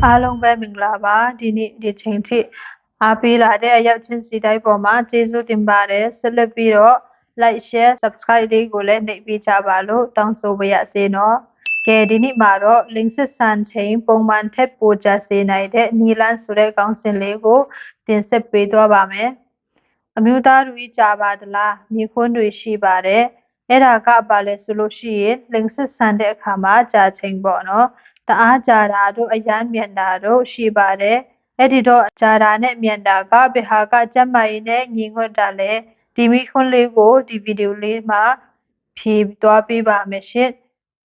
အားလုံးပဲမင်္ဂလာပါဒီနေ့ဒီချိန်ထိအားပေးလာတဲ့အရောက်ချင်းစီတိုင်းပေါ်မှာကျေးဇူးတင်ပါတယ်ဆက်လက်ပြီးတော့ like share subscribe လေးကိုလည်းနှိပ်ပေးကြပါလို့တောင်းဆိုပါရစေနော်ကဲဒီနေ့မှာတော့လင်းစစ်ဆန်ချိန်ပုံမှန်ထက်ပိုကြစေနိုင်တဲ့နီလန်းဆိုတဲ့ကောင်းစဉ်လေးကိုတင်ဆက်ပေးသွားပါမယ်အမျိုးသားတွေကြာပါသလားမြေခွန်းတွေရှိပါတယ်အဲ့ဒါကပါလဲဆိုလို့ရှိရင်လင်းစစ်ဆန်တဲ့အခါမှာကြာချိန်ပေါ့နော်တအားကြာတာတို့အရန်မြန်တာတို့ရှိပါတယ်အဲ့ဒီတော့ကြာတာနဲ့မြန်တာကဘယ်ဟာကကျမကြီးနဲ့ညီငွတ်တာလဲဒီမိခွန်းလေးကိုဒီဗီဒီယိုလေးမှာဖြည့်သွားပေးပါမယ်ရှင်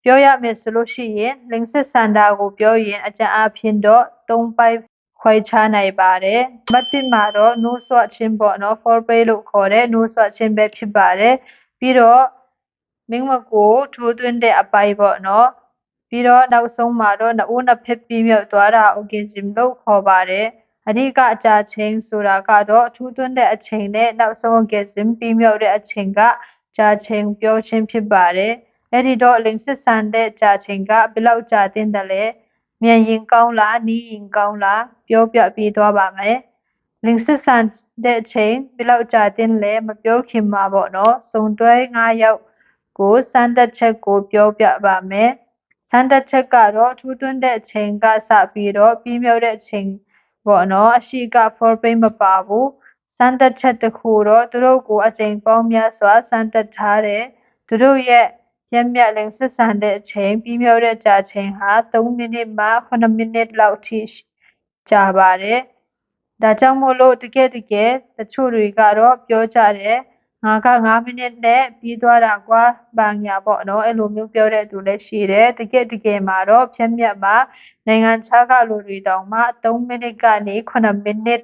ပြောရမယ်ဆိုလို့ရှိရင်လင်းစစ်ဆန်တာကိုပြောရင်အကြံအဖြစ်တော့၃ပိုက်ခွဲခြားနိုင်ပါတယ်မတ်တစ်မှာတော့နိုးဆွချင်းပေါ့နော် foreplay လို့ခေါ်တဲ့နိုးဆွချင်းပဲဖြစ်ပါတယ်ပြီးတော့မင်းမကိုထိုးသွင်းတဲ့အပိုင်ပေါ့နော်ပြီးတော့နောက်ဆုံးမှာတော့နှစ်ဦးနှစ်ဖက်ပြီးမြောက်သွားတာ orgasm လို့ခေါ်ပါတယ်အဓိကအကြာချိန်ဆိုတာကတော့ထူးသွင်းတဲ့အချိန်နဲ့နောက်ဆုံး orgasm ပြီးမြောက်တဲ့အချိန်ကကြာချိန်ပြောချင်းဖြစ်ပါတယ်အဲ့ဒီတော့လင်းစစ်ဆန်တဲ့ကြာချိန်ကဘယ်လောက်ကြာတင်တယ်လဲမြန်ရင်ကောင်းလားနီးရင်ကောင်းလားပြောပြပေးသွားပါမယ်လင်းစစ်ဆန်တဲ့အချိန်ဘယ်လောက်ကြာတင်လဲမပြောခင်မှာပေါ့နော်စုံတွဲ9ယောက်ကိုစမ်းသက်ချက်ကိုပြောပြပါမယ်စမ်းသက်ချက်ကတော့ထူးသွင်းတဲ့အချိန်ကစပြီးတော့ပြီးမြောက်တဲ့အချိန်ပေါ့နော်အရှိက foreplay မပါဘူးစမ်းသက်ချက်တစ်ခုတော့သူတို့ကိုအချိန်ပေါင်းများစွာစမ်းသက်ထားတယ်သူတို့ရဲ့ရမြတ်လင်းစစ်ဆန်တဲ့အချိန်ပြီးမြောက်တဲ့ကြာချိန်ဟာ3မိနစ်မှ9မိနစ်လောက်ထိကြာပါတယ်ဒါကြောင့်မို့လို့တကယ်တချို့တွေကတော့ပြောကြတယ်ငါက9မိနစ်နဲ့ပြီးသွားတာကွာဘာညာပေါ့နော်အဲ့လိုမျိုးပြောတဲ့သူလည်းရှိတယ်တကယ်မှာတော့ဖြတ်မြတ်မှာနိုင်ငံခြားကလူတွေတောင်မှ3မိနစ်ကနေ9မိနစ်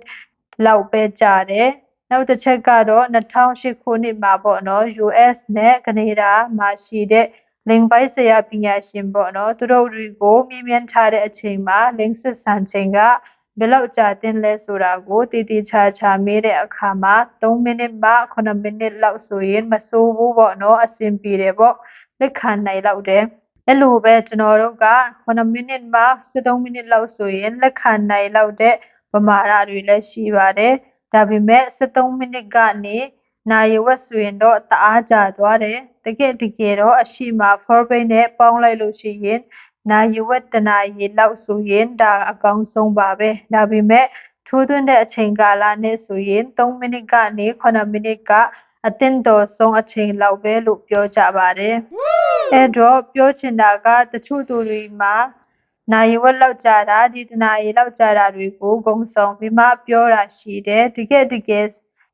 လောက်ပဲကြာတယ်နောက်တစ်ချက်ကတော့2008ခုနှစ်မှာပေါ့နော် US နဲ့ကနေဒါမှာရှိတဲ့လင်ပိုင်းဆရာပညာရှင်ပေါ့နော်သူတို့တွေကိုမြင်မြန်ထားတဲ့အချိန်မှာလင်းစစ်ဆန်ချိန်ကဘယ်လောက်ကြာတင်လဲဆိုတာကိုတည်တည်ချာချာမေးတဲ့အခါမှာ3မိနစ်မှ9မိနစ်လောက်ဆိုရင်မဆိုးဘူးပေါ့နော်အဆင်ပြေတယ်ပေါ့လက်ခံနိုင်လောက်တယ်အဲ့လိုပဲကျွန်တော်တို့က9မိနစ်မှ13မိနစ်လောက်ဆိုရင်လက်ခံနိုင်လောက်တဲ့ပမာဏတွေလည်းရှိပါတယ်ဒါပေမဲ့13မိနစ်ကနေနာရီဝက်ဆိုရင်တော့တအားကြာသွားတယ်တကယ်တော့အရှိမ foreplay နဲ့ပေါင်းလိုက်လို့ရှိရင်နာရီဝက်တစ်နာရီလောက်ဆိုရင်ဒါအကောင်းဆုံးပါပဲဒါပေမဲ့ထိုးသွင်းတဲ့အချိန်ကာလနဲ့ဆိုရင်3မိနစ်ကနေ9မိနစ်ကအသင့်တော်ဆုံးအချိန်လောက်ပဲလို့ပြောကြပါတယ်အဲ့တော့ပြောချင်တာကတချို့သူတွေမှာနာရီဝက်လောက်ကြာတာဒီတနာရီလောက်ကြာတာတွေကိုဂုံဆောင်ပြီးမှပြောတာရှိတယ်တကယ်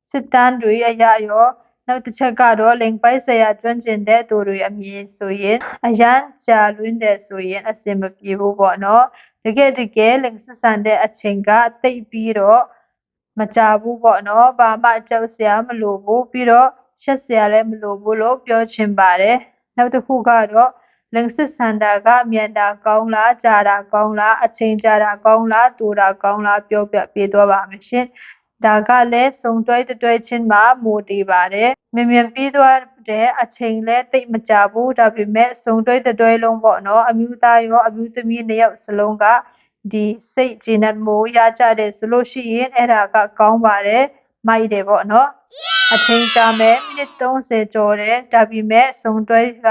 စစ်တမ်းတွေအရရောနောက်တစ်ချက်ကတော့လိန်ပိုက်ဆရာကျွမ်းကျင်တဲ့သူတွေအမြင်ဆိုရင်အရန်ကြာလွန်းတယ်ဆိုရင်အဆင်မပြေဘူးပေါ့နော်တကယ်လင်းစစ်ဆန်တဲ့အချိန်ကတိတ်ပြီးတော့မကြဘူးပေါ့နော်ဘာမှကြောက်စရာမလိုဘူးပြီးတော့ရှက်စရာလည်းမလိုဘူးလို့ပြောချင်ပါတယ်နောက်တစ်ခုကတော့လင်းစစ်ဆန်တာကမြန်တာကောင်းလားကြာတာကောင်းလားအချိန်ကြာတာကောင်းလားတူတာကောင်းလားပြောပြပေးသွားပါမယ်ရှင်ဒါကလည်းစုံတွဲချင်းမှာမူတည်ပါတယ်မြန်ပြီးသွားတဲ့အချိန်လည်းတိတ်မကြဘူးဒါပေမဲ့စုံတွဲလုံးပေါ့နော်အမျိုးသားရောအမျိုးသမီးနှစ်ယောက်စလုံးကဒီစိတ်ကျေနပ်မှုရကြတယ်ဆိုလို့ရှိရင်အဲ့ဒါကကောင်းပါတယ်မိုက်တယ်ပေါ့နော်အချိန်ကြာမယ်မိနစ်30ကျော်တယ်ဒါပေမဲ့စုံတွဲက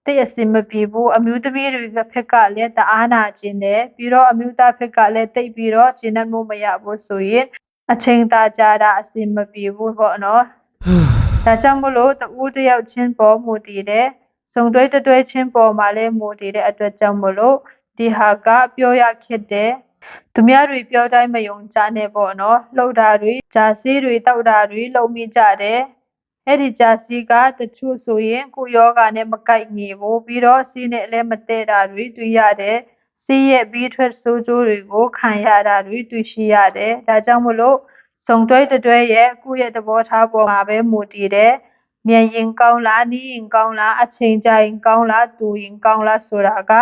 တိတ်အဆင်မပြေဘူးအမျိုးသမီးတွေကဖက်ကလည်းတအားနာကျင်တယ်ပြီးတော့အမျိုးသားဖက်ကလည်းတိတ်ပြီးတော့ကျေနပ်မှုမရဘူးဆိုရင်အချိန်သာကြာတာအဆင်မပြေဘူးပေါ့နော်ဒါကြောင့်မလို့တဦးတယောက်ချင်းပေါ်မူတည်တယ်စုံတွဲချင်းပေါ်မှာလည်းမူတည်တဲ့အတွက်ကြောင့်မလို့ဒီဟာကပြောရခက်တယ်သူများတွေပြောတိုင်းမယုံကြနဲ့ပေါ့နော်လှုပ်တာတွေဂျာစီတွေတောက်တာတွေလုံမိကြတယ်အဲ့ဒီဂျာစီကတချို့ဆိုရင်ကိုယောဂနဲ့မကိုက်ညီဘူးပြီးတော့စီးနဲ့လည်းမတည့်တာတွေတွေ့ရတယ်စီးရဲ့ပြီးထွက်ဆိုးကျိုးတွေကိုခံရတာတွေတွေ့ရှိရတယ်ဒါကြောင့်မလို့စုံတွဲရဲ့ကိုယ့်ရဲ့သဘောထားပေါ်မှာပဲမူတည်တယ်မြန်ရင်ကောင်းလားနီးရင်ကောင်းလားအချိန်ကြာရင်ကောင်းလားတူရင်ကောင်းလားဆိုတာက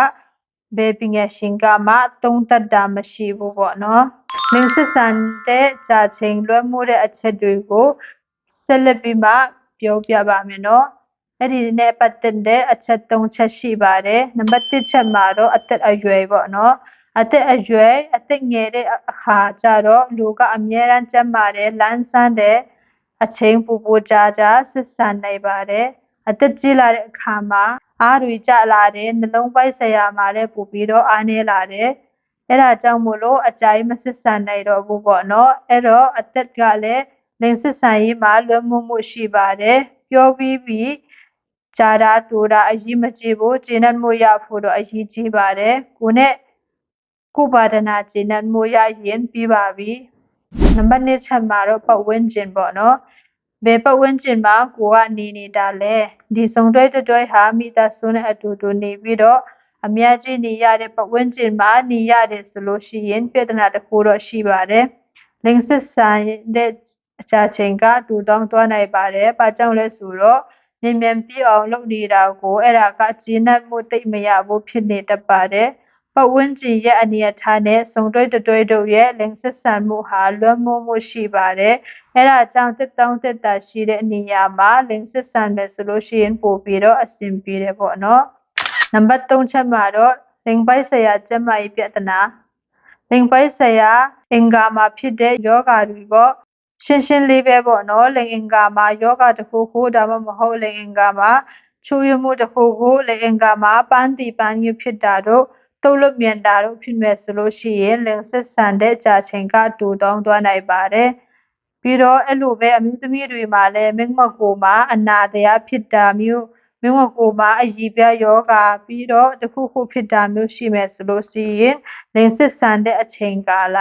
ဘယ်ပညာရှင်ကမှသုံးသပ်တာမရှိဘူးပေါ့နော်လင်းစစ်ဆန်တဲ့ကြာချိန်လွှဲမှုတဲ့အချက်တွေကိုဆက်လက်ပြီးမှပြောပြပါမယ်နော်အဲ့ဒီနဲ့ပတ်သက်တဲ့အချက်3ချက်ရှိပါတယ်နံပါတ်1ချက်မှာတော့အသက်အရွယ်ပေါ့နော် အသက်အရွယ်အသက်ငယ်တဲ့အခါကျတော့လူကအမြဲတမ်းကျန်းမာတဲ့လန်းဆန်းတဲ့အချိန်ပူပူကြာဆက်ဆံနိုင်ပါတယ်အသက်ကြီးလာတဲ့အခါမှာအားတွေကျလာတဲ့နှလုံးပိုက်ဆရာမှာလည်းပူပြီးတော့အားနေလာတယ်အဲ့ဒါကြောင့်မို့လို့အကြိုက်မဆက်ဆံနိုင်တော့ဘူးပေါ့နော်အဲ့တော့အသက်ကလည်းလိင်ဆက်ဆံရေးမှာလွတ်မှုရှိပါတယ်ပြောပြီးကြာတာတူတာအရေးမကြီးဘူးကျေနပ်မှုရဖို့တော့အရေးကြီးပါတယ်ကိုနဲ့ကိုပါဒနာကျေနပ်မှုရရင်ပြီးပါပြီနံပါတ်2ချက်မှာတော့ပတ်ဝန်းကျင်ပေါ့နော်ဘယ်ပတ်ဝန်းကျင်မှာကိုကနေနေတာလဲဒီစုံတွဲဟာမိသားစုနဲ့အတူတူနေပြီးတော့အများကြီးနေရတဲ့ပတ်ဝန်းကျင်မှာနေရတယ်ဆိုလို့ရှိရင်ပြဿနာတစ်ခုတော့ရှိပါတယ်လိင်စစ်ဆန်တဲ့အချာချိန်ကတူတောင်းသွားနိုင်ပါတယ်။ဘာကြောင့်လဲဆိုတော့မြန်ပြည့်အောင်လုပ်နေတာကိုအဲ့ဒါကကျေနပ်မှုသိမရဘူးဖြစ်နေတတ်ပါတယ်။ပတ်ဝန်းကျင်ရဲ့အနေအထားနဲ့စုံတွဲတို့ရဲ့လိင်စစ်ဆန်မှုဟာလွတ်မှုရှိပါတယ်။အဲ့ဒါကြောင့်တက်တာရှိတဲ့နေရာမှာလိင်စစ်ဆန်မယ်ဆိုလို့ရှိရင်ပို့ပြီးတော့အဆင်ပြေတယ်ပေါ့နော်။နံပါတ်3ချက်မှာတော့လိင်ပိုက်ဆရာကျမကြီးပြဿနာလိင်ပိုက်ဆရာအင်္ဂါမှာဖြစ်တဲ့ယောဂါတွေပေါ့ရှင်းလေးပဲပေါ့နော်လိင်အင်္ဂါမှာယောဂတစ်ခုခုဒါမှမဟုတ်လိင်အင်္ဂါမှာချိုးရမှုတစ်ခုခုလိင်အင်္ဂါမှာပန်းတီပန်းညဖြစ်တာတို့တုတ်လွတ်မြန်တာတို့ဖြစ်မယ်ဆိုလို့ရှိရင်လိင်ဆက်ဆံတဲ့ကြာချိန်ကတူတောင်းသွားနိုင်ပါတယ်ပြီးတော့အဲ့လိုပဲအမျိုးသမီးတွေမှာလည်းမိန်းမကိုယ်မှာအနာတရားဖြစ်တာမျိုးမိန်းမကိုယ်မှာအည်ပြယောဂါပြီးတော့တစ်ခုခုဖြစ်တာမျိုးရှိမယ်ဆိုလို့ရှိရင်လိင်ဆက်ဆံတဲ့အချိန်ကာလ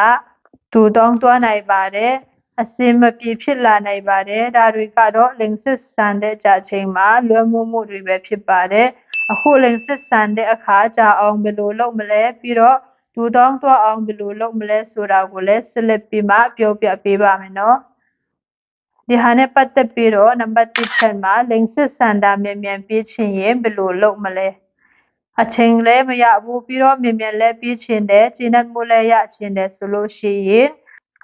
တူတောင်းသွားနိုင်ပါတယ်အစင်မပြေဖြစ်လာနိုင်ပါတယ်ဒါတွေကတော့လိင်စစ်ဆန်တဲ့ကြာချိန်မှာလွယ်မှုတွေပဲဖြစ်ပါတယ်အခုလိင်စစ်ဆန်တဲ့အခါကြာအောင်ဘယ်လိုလုပ်မလဲပြီးတော့ဒူတောင်းသွားအောင်ဘယ်လိုလုပ်မလဲဆိုတာကိုလည်းဆက်လက်ပြီးမှပြောပြပေးပါမယ်နော်ဒီဟာနဲ့ပတ်သက်ပြီးတော့နံပါတ်1ချက်မှာလိင်စစ်ဆန်တာမြန်ပြီးချင်ရင်ဘယ်လိုလုပ်မလဲအချိန်လည်းမရဘူးပြီးတော့မြန်လည်းပြီးချင်တယ်ကျေနပ်မှုလည်းရချင်တယ်ဆိုလို့ရှိရင်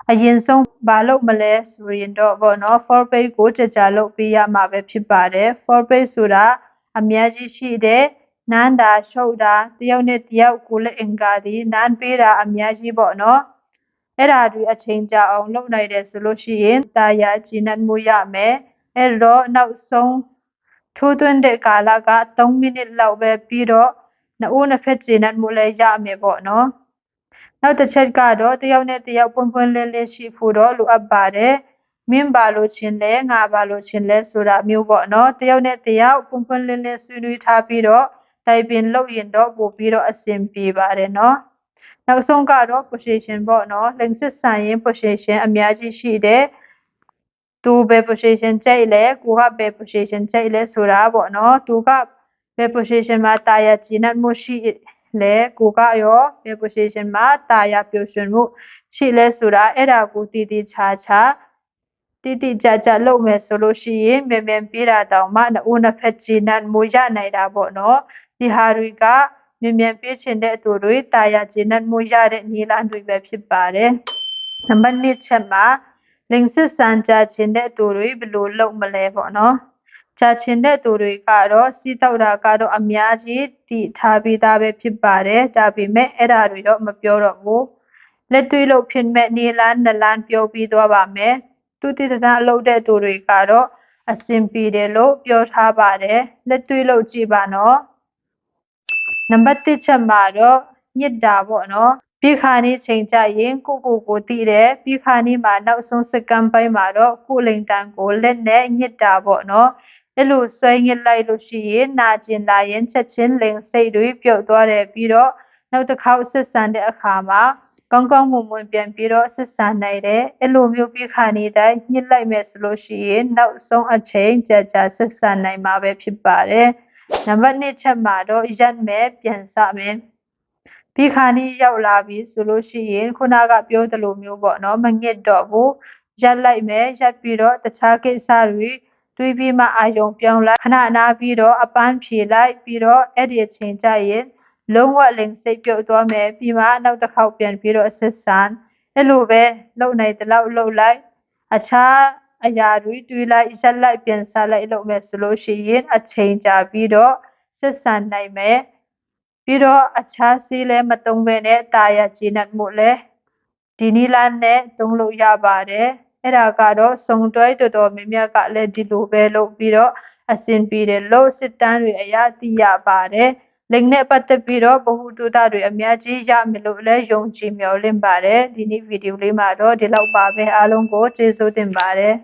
အရင်ဆုံးဘာလုပ်မလဲဆိုရင်တော့ပေါ့နော် foreplay ကိုကြာလုပ်ပေးရမှာပဲဖြစ်ပါတယ် foreplay ဆိုတာအများကြီးရှိတယ်နန်းတာရှုပ်တာတယောက်နဲ့တယောက်ကိုလည်းအင်္ဂါဒီနန်းပေးတာအများကြီးပေါ့နော်အဲ့ဒါတွေအချိန်ကြာအောင်လုပ်နိုင်တယ်ဆိုလို့ရှိရင်တာယာကျေနပ်မှုရမယ်အဲ့တော့နောက်ဆုံးထိုးသွင်းတဲ့ကာလက3မိနစ်လောက်ပဲပြီးတော့နှစ်ဦးနှစ်ဖက်ကျေနပ်မှုလည်းရမယ်ပေါ့နော်နောက်တစ်ချက်ကတော့တယောက်နဲ့တယောက်ပွင့်ပွင့်လင်းလင်းရှိဖို့တော့လိုအပ်ပါတယ်မင်းပါလို့ချင်းလဲငါပါလို့ချင်းလဲဆိုတာမျိုးပေါ့နော်တယောက်နဲ့တယောက်ပွင့်ပွင့်လင်းလင်းဆွေးနွေးထားပြီးတော့တိုင်ပင်လုပ်ရင်တော့ပို့ပြီးတော့အဆင်ပြေပါတယ်နော်နောက်ဆုံးကတော့ position ပေါ့နော်လိင်စစ်ဆန်ရင် position အများကြီးရှိတယ်သူဘယ် position ကြိုက်လဲကိုကဘယ် position ကြိုက်လဲဆိုတာပေါ့နော်သူကဘယ် position မှာတာယာကျေနပ်မှုရှိလဲကိုကရောဘယ် position မှာတာယာပျော်ရွှင်မှုရှိလဲဆိုတာအဲ့ဒါကိုတည်ချာကြာလုပ်မယ်ဆိုလို့ရှိရင်မြန်ပြီးတာတောင်မှနှစ်ဦးနှစ်ဖက်ကျေနပ်မှုရနိုင်တာပေါ့နော်ဒီဟာတွေကမြန်ပြီးချင်တဲ့သူတွေတာယာကျေနပ်မှုရတဲ့နည်းလမ်းတွေပဲဖြစ်ပါတယ်နံပါတ်2ချက်မှာလိင်စစ်ဆန်ကြချင်တဲ့သူတွေဘယ်လိုလုပ်မလဲပေါ့နော်ကြာချင်တဲ့သူတွေကတော့စီးတောက်တာကတော့အများကြီးတည်ထားပြီးသားပဲဖြစ်ပါတယ်ဒါပေမဲ့အဲ့ဒါတွေတော့မပြောတော့ဘူးလက်တွေ့လို့ဖြစ်မဲ့နေလန်းနလန်းပြောပြီးသွားပါမယ်သူတည်တာလုပ်တဲ့သူတွေကတော့အဆင်ပြေတယ်လို့ပြောထားပါတယ်လက်တွေ့လို့ကြည့်ပါနော်နံပါတ်1ချက်မှာတော့ညစ်တာပေါ့နော်ပြီးခါနီးချိန်ကြရင်ကိုတည်တယ်ပြီးခါနီးမှာနောက်ဆုံးစက္ကန့်ပိုင်းမှာတော့ကိုလိန်တန်ကိုလက်နဲ့ညစ်တာပေါ့နော်အဲ့လိုဆွဲညစ်လိုက်လို့ရှိရင်နာကျင်လာရင်ချက်ချင်းလိန်စိတ်တွေပြုတ်သွားတယ်ပြီးတော့နောက်တစ်ခေါက်ဆက်ဆံတဲ့အခါမှာကောင်းမွန်ပြန်ပြီးတော့ဆက်ဆံနိုင်တယ်အဲ့လိုမျိုးပြီးခါနီးတိုင်းညစ်လိုက်မယ်ဆိုလို့ရှိရင်နောက်ဆုံးအချိန်ကြာဆက်ဆံနိုင်မှာပဲဖြစ်ပါတယ်နံပါတ်2ချက်မှာတော့ရက်မဲ့ပြန်စမယ်ပြီးခါနီးရောက်လာပြီဆိုလို့ရှိရင်ခုနကပြောသလိုမျိုးပေါ့နော်မငစ်တော့ဘူးရက်လိုက်မယ်ရက်ပြီးတော့တခြားကိစ္စတွေတွေးပြီးမှအာယုံပြောင်းလိုက်ခဏနားပြီးတော့အပန်းဖြေလိုက်ပြီးတော့အဲ့ဒီအချိန်ကျရင်လုံးဝလိမ်စိတ်ပြုတ်သွားမယ်ပြီးမှနောက်တစ်ခေါက်ပြန်ပြီးတော့ဆက်ဆံအဲ့လိုပဲလုံနိုင်တဲ့လောက်လုံလိုက်အခြားအရာတွေတွေးလိုက်ရက်လိုက်ပြန်စားလိုက်လုပ်မယ်ဆိုလို့ရှိရင်အချိန်ကြာပြီးတော့ဆက်ဆံနိုင်မယ် ပြီးတော့အခြားဆေးလည်းမသုံးဘဲနဲ့တာယာကျေနပ်မှုလည်းဒီနည်းလမ်းနဲ့သုံးလို့ရပါတယ်အဲ့ဒါကတော့စုံတွဲတော်တော်များများကလည်းဒီလိုပဲလုပ်ပြီးတော့အဆင်ပြေတယ်လို့စစ်တမ်းတွေအရသိရပါတယ်လိင်နဲ့ပတ်သက်ပြီးတော့ဗဟုသုတတွေအများကြီးရမယ်လို့လည်းယုံကြည်မျှော်လင့်ပါတယ်ဒီနေ့ဗီဒီယိုလေးမှာတော့ဒီလောက်ပါပဲအားလုံးကိုကျေးဇူးတင်ပါတယ်